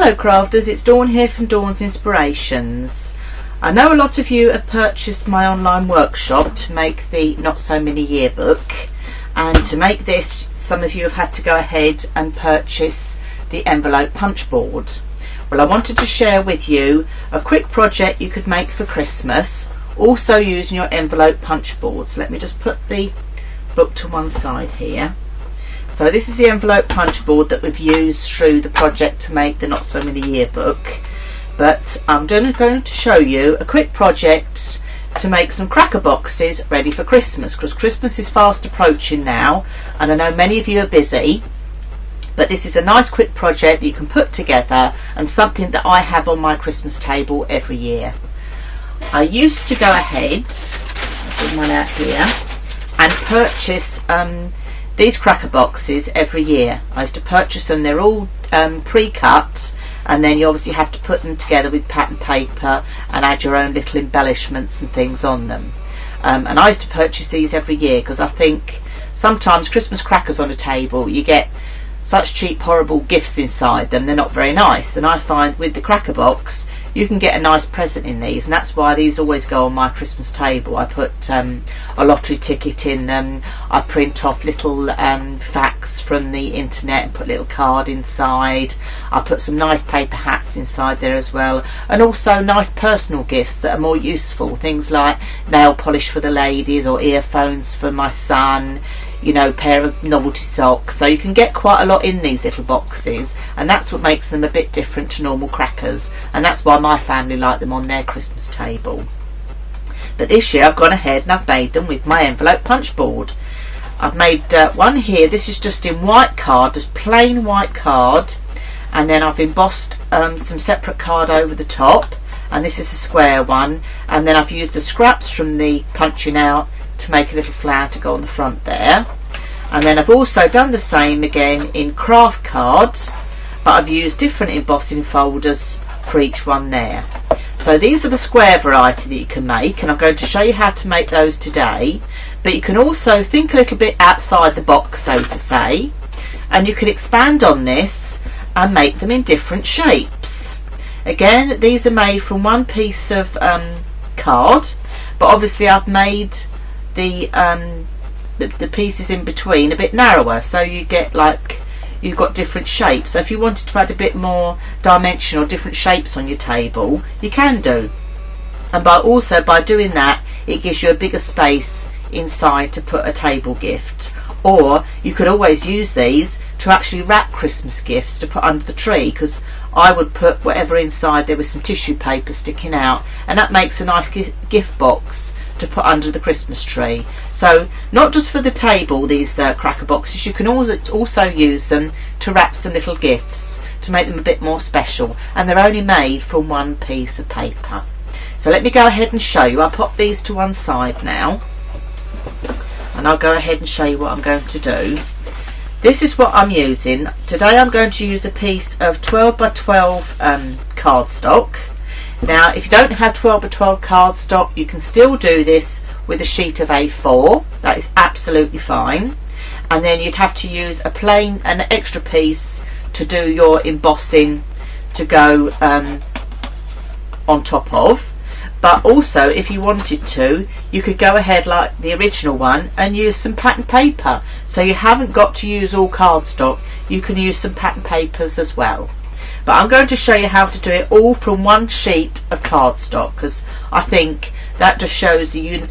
Hello crafters, it's Dawn here from Dawn's Inspirations. I know a lot of you have purchased my online workshop to make the Not So Mini yearbook, and to make this some of you have had to go ahead and purchase the envelope punch board. Well, I wanted to share with you a quick project you could make for Christmas, also using your envelope punch board. So let me just put the book to one side here. So this is the envelope punch board that we've used through the project to make the Not So Mini yearbook, but I'm going to show you a quick project to make some cracker boxes ready for Christmas, because Christmas is fast approaching now and I know many of you are busy, but this is a nice quick project that you can put together and something that I have on my Christmas table every year. I used to go ahead, I'll bring one out here, and purchase these cracker boxes every year. I used to purchase them, they're all pre-cut, and then you obviously have to put them together with pattern paper and add your own little embellishments and things on them. And I used to purchase these every year because I think sometimes Christmas crackers on a table, you get such cheap horrible gifts inside them, they're not very nice, and I find with the cracker box you can get a nice present in these, and that's why these always go on my Christmas table. I put a lottery ticket in them, I print off little facts from the internet and put a little card inside, I put some nice paper hats inside there as well, and also nice personal gifts that are more useful, things like nail polish for the ladies or earphones for my son, you know, pair of novelty socks. So you can get quite a lot in these little boxes, and that's what makes them a bit different to normal crackers, and that's why my family like them on their Christmas table. But this year I've gone ahead and I've made them with my envelope punch board. I've made one here. This is just in white card, just plain white card, and then I've embossed some separate card over the top, and this is a square one, and then I've used the scraps from the punching out to make a little flower to go on the front there. And then I've also done the same again in craft cards, but I've used different embossing folders for each one there. So these are the square variety that you can make, and I'm going to show you how to make those today. But you can also think a little bit outside the box, so to say, and you can expand on this and make them in different shapes. Again, these are made from one piece of card, but obviously I've made the pieces in between a bit narrower, so you get like you've got different shapes. So if you wanted to add a bit more dimension or different shapes on your table, you can do, and by doing that it gives you a bigger space inside to put a table gift. Or you could always use these to actually wrap Christmas gifts to put under the tree, because I would put whatever inside there with some tissue paper sticking out, and that makes a nice gift box to put under the Christmas tree. So not just for the table, these cracker boxes, you can also use them to wrap some little gifts to make them a bit more special, and they're only made from one piece of paper. So let me go ahead and show you. I'll pop these to one side now, and I'll go ahead and show you what I'm going to do. This is what I'm using. Today I'm going to use a piece of 12 by 12 cardstock. Now if you don't have 12 by 12 cardstock, you can still do this with a sheet of A4. That is absolutely fine. And then you'd have to use an extra piece to do your embossing to go on top of. But also, if you wanted to, you could go ahead like the original one and use some pattern paper. So you haven't got to use all cardstock, you can use some pattern papers as well. But I'm going to show you how to do it all from one sheet of cardstock, because I think that just shows you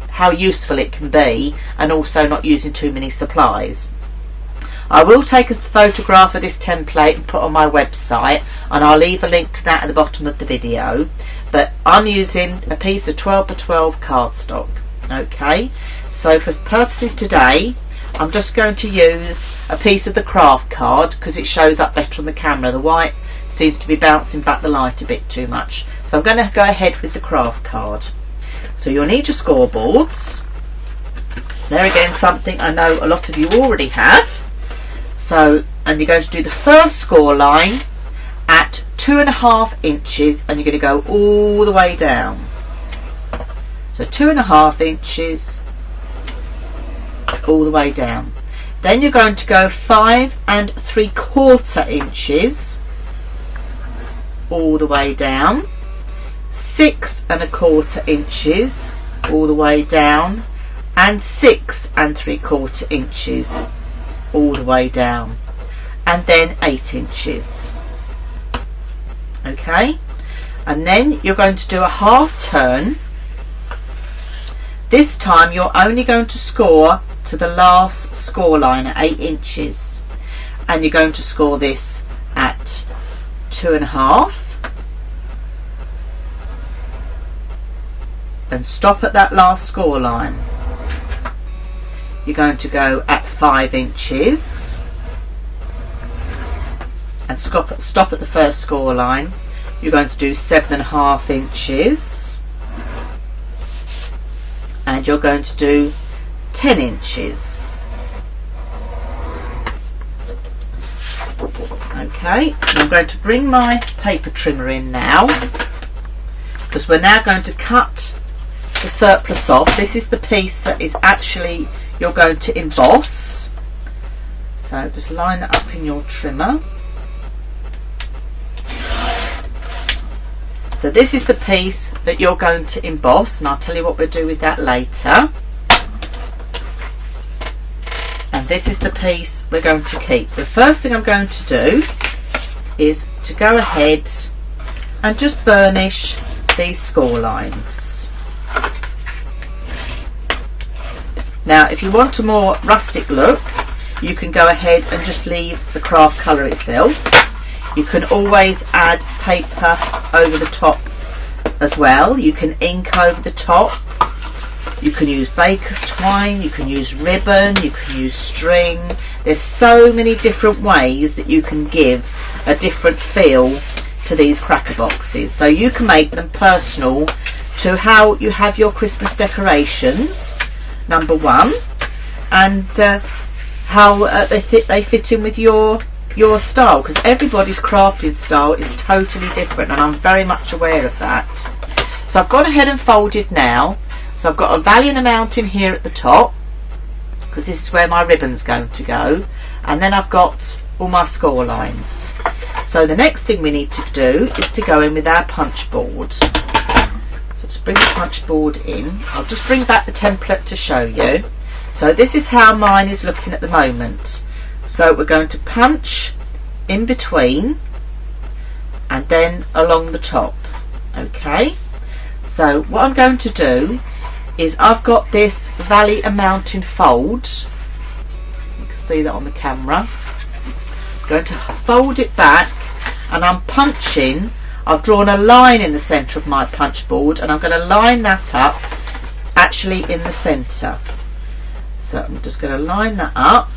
how useful it can be, and also not using too many supplies. I will take a photograph of this template and put on my website, and I'll leave a link to that at the bottom of the video. But I'm using a piece of 12 by 12 cardstock. Okay, so for purposes today I'm just going to use a piece of the craft card because it shows up better on the camera. The white seems to be bouncing back the light a bit too much, so I'm going to go ahead with the craft card. So you'll need your scoreboards. There again, something I know a lot of you already have. So, and you're going to do the first score line at 2.5 inches, and you're going to go all the way down. So 2.5 inches all the way down. Then you're going to go 5 3/4 inches all the way down, 6 1/4 inches all the way down, and 6 3/4 inches all the way down, and then 8 inches. Okay, and then you're going to do a half turn. This time you're only going to score to the last score line at 8 inches, and you're going to score this at 2.5 and stop at that last score line. You're going to go at 5 inches and stop at the first score line. You're going to do 7.5 inches, and you're going to do 10 inches. Okay, I'm going to bring my paper trimmer in now, because we're now going to cut the surplus off. This is the piece that is actually you're going to emboss. So just line that up in your trimmer. So this is the piece that you're going to emboss, and I'll tell you what we'll do with that later. And this is the piece we're going to keep. So the first thing I'm going to do is to go ahead and just burnish these score lines. Now if you want a more rustic look, you can go ahead and just leave the craft colour itself. You can always add paper over the top as well. You can ink over the top. You can use baker's twine, you can use ribbon, you can use string. There's so many different ways that you can give a different feel to these cracker boxes. So you can make them personal to how you have your Christmas decorations, number one, and how they fit in with your style, because everybody's crafting style is totally different, and I'm very much aware of that. So I've gone ahead and folded now. So I've got a valiant amount in here at the top, because this is where my ribbon's going to go, and then I've got all my score lines. So the next thing we need to do is to go in with our punch board. So just bring the punch board in. I'll just bring back the template to show you. So this is how mine is looking at the moment. So we're going to punch in between and then along the top. Okay, so what I'm going to do is I've got this Valley Mountain fold. You can see that on the camera. I'm going to fold it back, and I'm punching. I've drawn a line in the centre of my punch board, and I'm going to line that up actually in the centre. So I'm just going to line that up,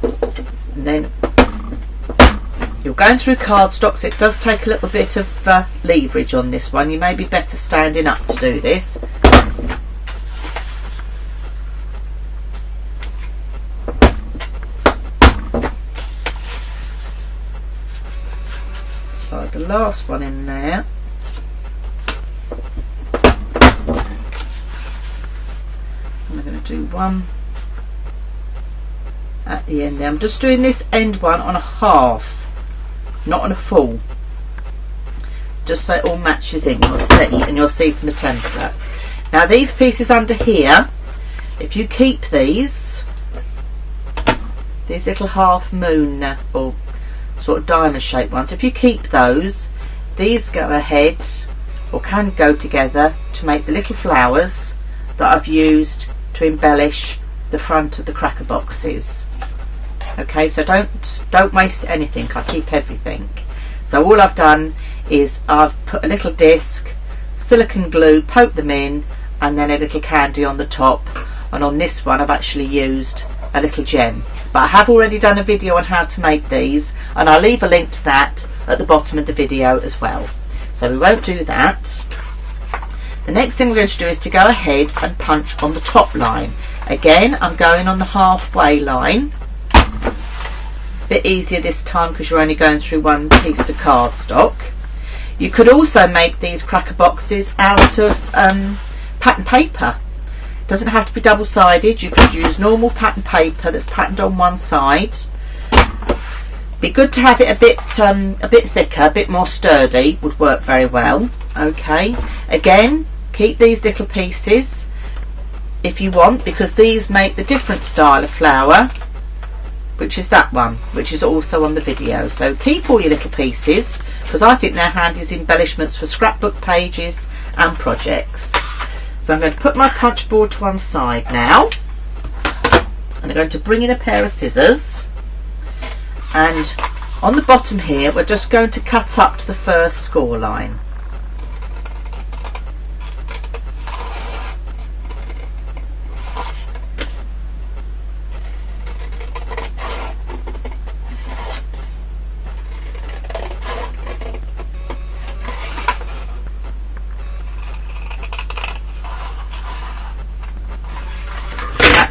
and then you're going through cardstock, so it does take a little bit of leverage on this one. You may be better standing up to do this. Slide the last one in there. I'm going to do one at the end there. I'm just doing this end one on a half, not on a full, just so it all matches in. You'll see from the template. Now these pieces under here, if you keep these little half moon or sort of diamond shaped ones, if you keep those, these go ahead or can go together to make the little flowers that I've used to embellish the front of the cracker boxes. Okay, so don't waste anything. I keep everything. So all I've done is I've put a little disc, silicone glue, poked them in, and then a little candy on the top. And on this one I've actually used a little gem, but I have already done a video on how to make these, and I'll leave a link to that at the bottom of the video as well, so we won't do that. The next thing we're going to do is to go ahead and punch on the top line. Again, I'm going on the halfway line. A bit easier this time because you're only going through one piece of cardstock. You could also make these cracker boxes out of pattern paper. It doesn't have to be double-sided. You could use normal pattern paper that's patterned on one side, be good to have it a bit thicker, a bit more sturdy, would work very well. Okay, again, keep these little pieces if you want, because these make the different style of flower, which is that one, which is also on the video. So keep all your little pieces, because I think they're handy as embellishments for scrapbook pages and projects. So I'm going to put my punch board to one side now, and I'm going to bring in a pair of scissors, and on the bottom here we're just going to cut up to the first score line.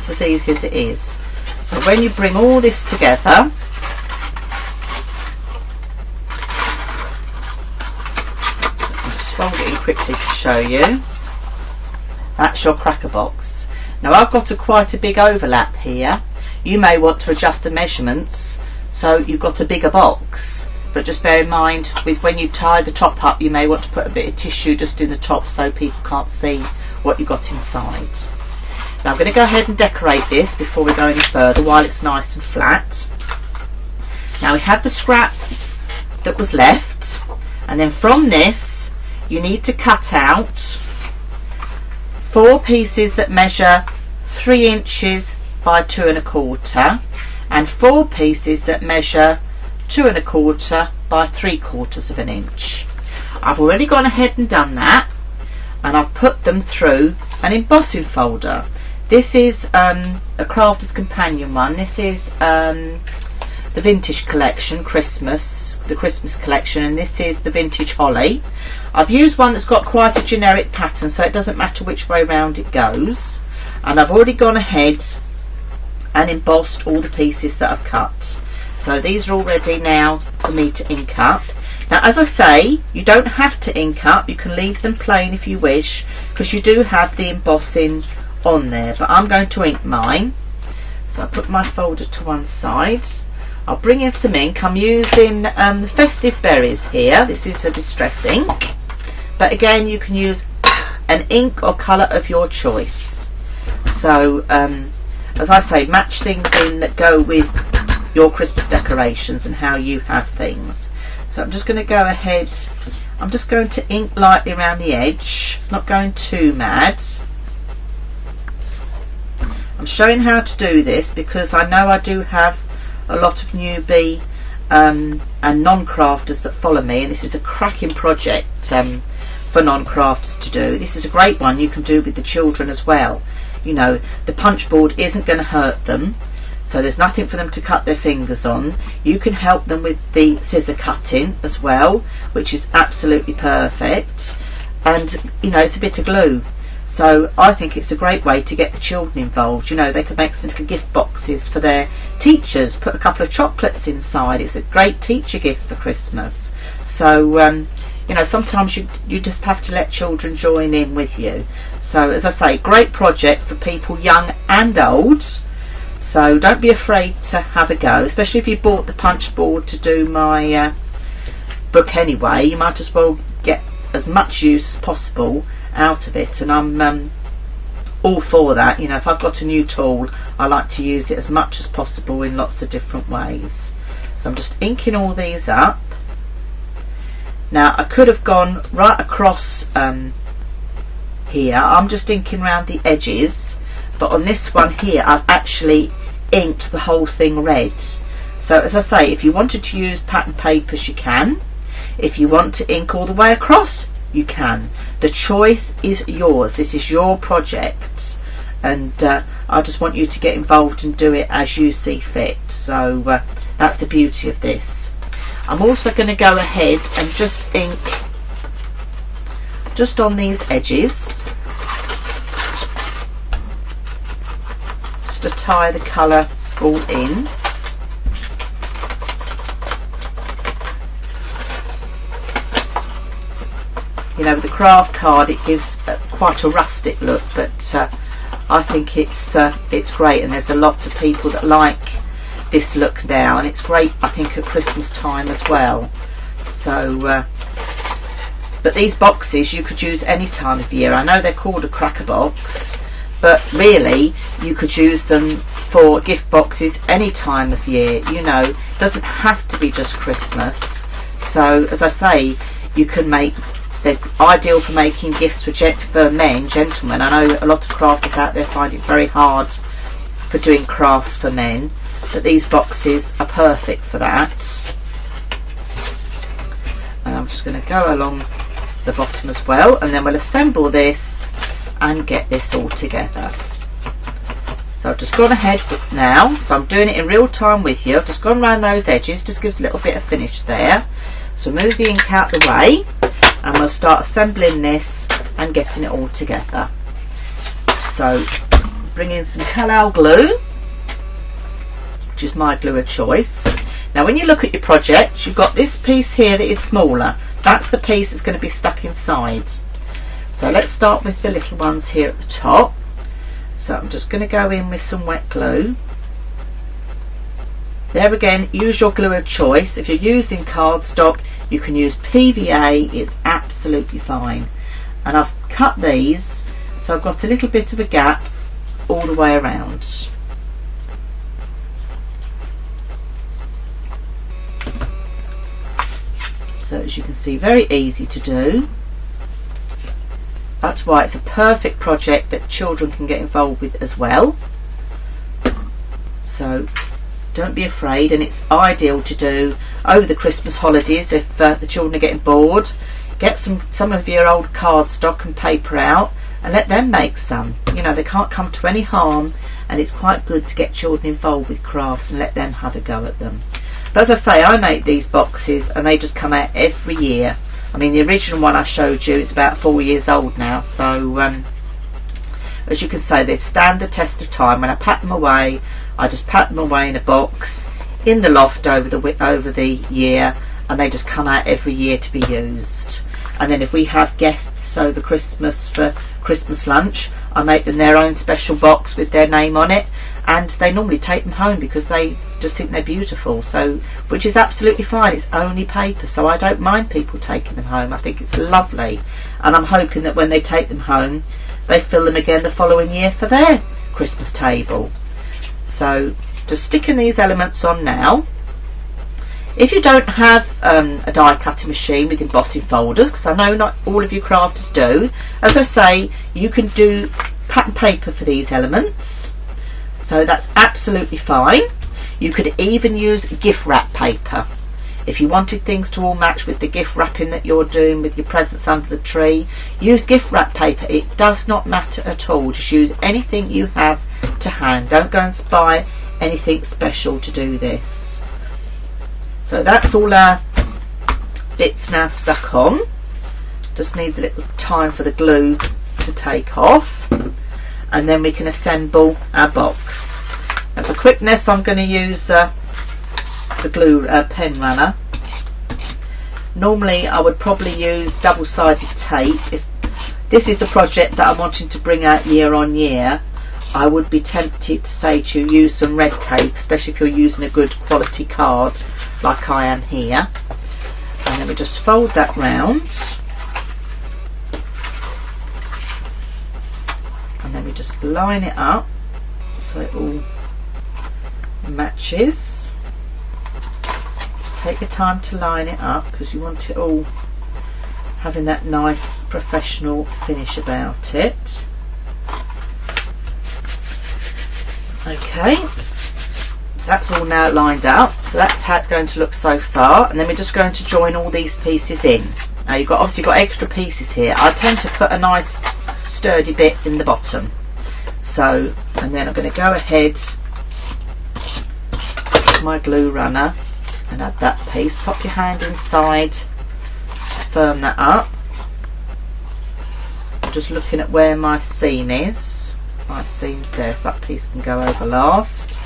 As easy as it is. So when you bring all this together, I'll just fold it in quickly to show you. That's your cracker box. Now I've got quite a big overlap here. You may want to adjust the measurements so you've got a bigger box, but just bear in mind with when you tie the top up, you may want to put a bit of tissue just in the top so people can't see what you've got inside. Now I'm going to go ahead and decorate this before we go any further while it's nice and flat. Now we have the scrap that was left, and then from this you need to cut out 4 pieces that measure 3 inches by 2 1/4 and 4 pieces that measure 2 1/4 by 3/4 of an inch. I've already gone ahead and done that, and I've put them through an embossing folder. This is a Crafter's Companion one. This is the Vintage Collection Christmas, the Christmas collection, and this is the Vintage Holly. I've used one that's got quite a generic pattern, so it doesn't matter which way round it goes, and I've already gone ahead and embossed all the pieces that I've cut. So these are all ready now for me to ink up. Now as I say, you don't have to ink up, you can leave them plain if you wish, because you do have the embossing on there, but I'm going to ink mine. So I put my folder to one side. I'll bring in some ink. I'm using the Festive Berries here. This is a distress ink, but again you can use an ink or colour of your choice. So as I say, match things in that go with your Christmas decorations and how you have things. So I'm just going to go ahead, I'm just going to ink lightly around the edge, not going too mad. I'm showing how to do this because I know I do have a lot of newbie and non-crafters that follow me, and this is a cracking project for non-crafters to do. This is a great one you can do with the children as well. You know, the punch board isn't going to hurt them, so there's nothing for them to cut their fingers on. You can help them with the scissor cutting as well, which is absolutely perfect, and you know, it's a bit of glue. So I think it's a great way to get the children involved. You know, they can make some little gift boxes for their teachers, put a couple of chocolates inside. It's a great teacher gift for Christmas. So you know, sometimes you just have to let children join in with you. So as I say, great project for people young and old. So don't be afraid to have a go, especially if you bought the punch board to do my book anyway. You might as well get as much use as possible out of it, and I'm all for that. You know, if I've got a new tool, I like to use it as much as possible in lots of different ways. So I'm just inking all these up. Now I could have gone right across here. I'm just inking around the edges, but on this one here I've actually inked the whole thing red. So as I say, if you wanted to use pattern papers you can. If you want to ink all the way across, you can. The choice is yours. This is your project, and I just want you to get involved and do it as you see fit. So that's the beauty of this. I'm also going to go ahead and just ink just on these edges, just to tie the colour all in. You know, with the craft card it gives quite a rustic look, but I think it's great, and there's a lot of people that like this look now, and it's great I think at Christmas time as well. So but these boxes you could use any time of year. I know they're called a cracker box, but really you could use them for gift boxes any time of year. You know, it doesn't have to be just Christmas. So as I say, you can make, they're ideal for making gifts for men, gentlemen. I know a lot of crafters out there find it very hard for doing crafts for men, but these boxes are perfect for that. And I'm just going to go along the bottom as well, and then we'll assemble this and get this all together. So I've just gone ahead now, so I'm doing it in real time with you. I've just gone around those edges, just gives a little bit of finish there. So move the ink out the way, and we'll start assembling this and getting it all together. So bring in some Collall glue, which is my glue of choice. Now when you look at your project, you've got this piece here that is smaller. That's the piece that's going to be stuck inside. So let's start with the little ones here at the top. So I'm just going to go in with some wet glue. There again, use your glue of choice. If you're using cardstock, you can use PVA, it's absolutely fine. And I've cut these so I've got a little bit of a gap all the way around. So as you can see, very easy to do. That's why it's a perfect project that children can get involved with as well. So don't be afraid, and it's ideal to do over the Christmas holidays if the children are getting bored. Get some of your old cardstock and paper out and let them make some. You know, they can't come to any harm, and it's quite good to get children involved with crafts and let them have a go at them. But as I say, I make these boxes and they just come out every year. I mean, the original one I showed you is about 4 years old now, so as you can see, they stand the test of time. When I pack them away, I just pack them away in a box in the loft over the year, and they just come out every year to be used. And then if we have guests over Christmas for Christmas lunch, I make them their own special box with their name on it, and they normally take them home because they just think they're beautiful. So, which is absolutely fine. It's only paper, so I don't mind people taking them home. I think it's lovely, and I'm hoping that when they take them home, they fill them again the following year for their Christmas table. So just sticking these elements on now. If you don't have a die cutting machine with embossing folders, because I know not all of you crafters do, as I say, you can do pattern paper for these elements, so that's absolutely fine. You could even use gift wrap paper if you wanted things to all match with the gift wrapping that you're doing with your presents under the tree. Use gift wrap paper, it does not matter at all. Just use anything you have to hand. Don't go and buy anything special to do this. So that's all our bits now stuck on. Just needs a little time for the glue to take off, and then we can assemble our box. And for quickness, I'm going to use the glue pen runner. Normally I would probably use double-sided tape. If this is a project that I'm wanting to bring out year on year, I would be tempted to say to you, use some red tape, especially if you're using a good quality card like I am here. And then we just fold that round, and then we just line it up so it all matches. Just take your time to line it up because you want it all having that nice professional finish about it. Okay, so that's all now lined up. So that's how it's going to look so far, and then we're just going to join all these pieces in. Now you've got obviously got extra pieces here. I tend to put a nice sturdy bit in the bottom. So, and then I'm going to go ahead with my glue runner and add that piece. Pop your hand inside, firm that up. I'm just looking at where my seam is. My seam's there, so that piece can go over last.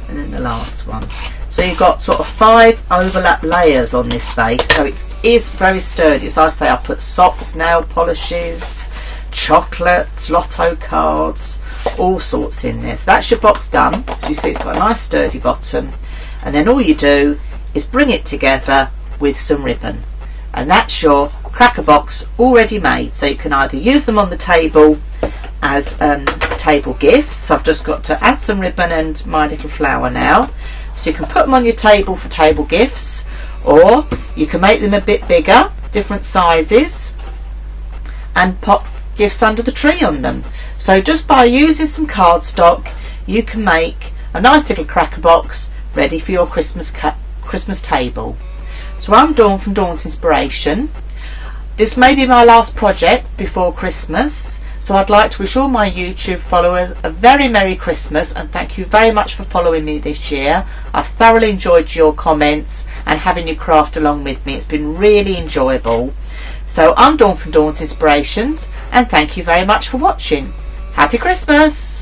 And then the last one. So you've got sort of 5 overlap layers on this base, so it is very sturdy. As I say, I put socks, nail polishes, chocolates, lotto cards, all sorts in there. So that's your box done. As you see, it's got a nice sturdy bottom, and then all you do is bring it together with some ribbon, and that's your cracker box already made. So you can either use them on the table as table gifts. So I've just got to add some ribbon and my little flower now, so you can put them on your table for table gifts, or you can make them a bit bigger, different sizes, and pop gifts under the tree on them. So just by using some cardstock, you can make a nice little cracker box ready for your Christmas table. So I'm Dawn from Dawn's Inspiration. This may be my last project before Christmas, so I'd like to wish all my YouTube followers a very Merry Christmas, and thank you very much for following me this year. I've thoroughly enjoyed your comments and having you craft along with me. It's been really enjoyable. So I'm Dawn from Dawn's Inspirations, and thank you very much for watching. Happy Christmas!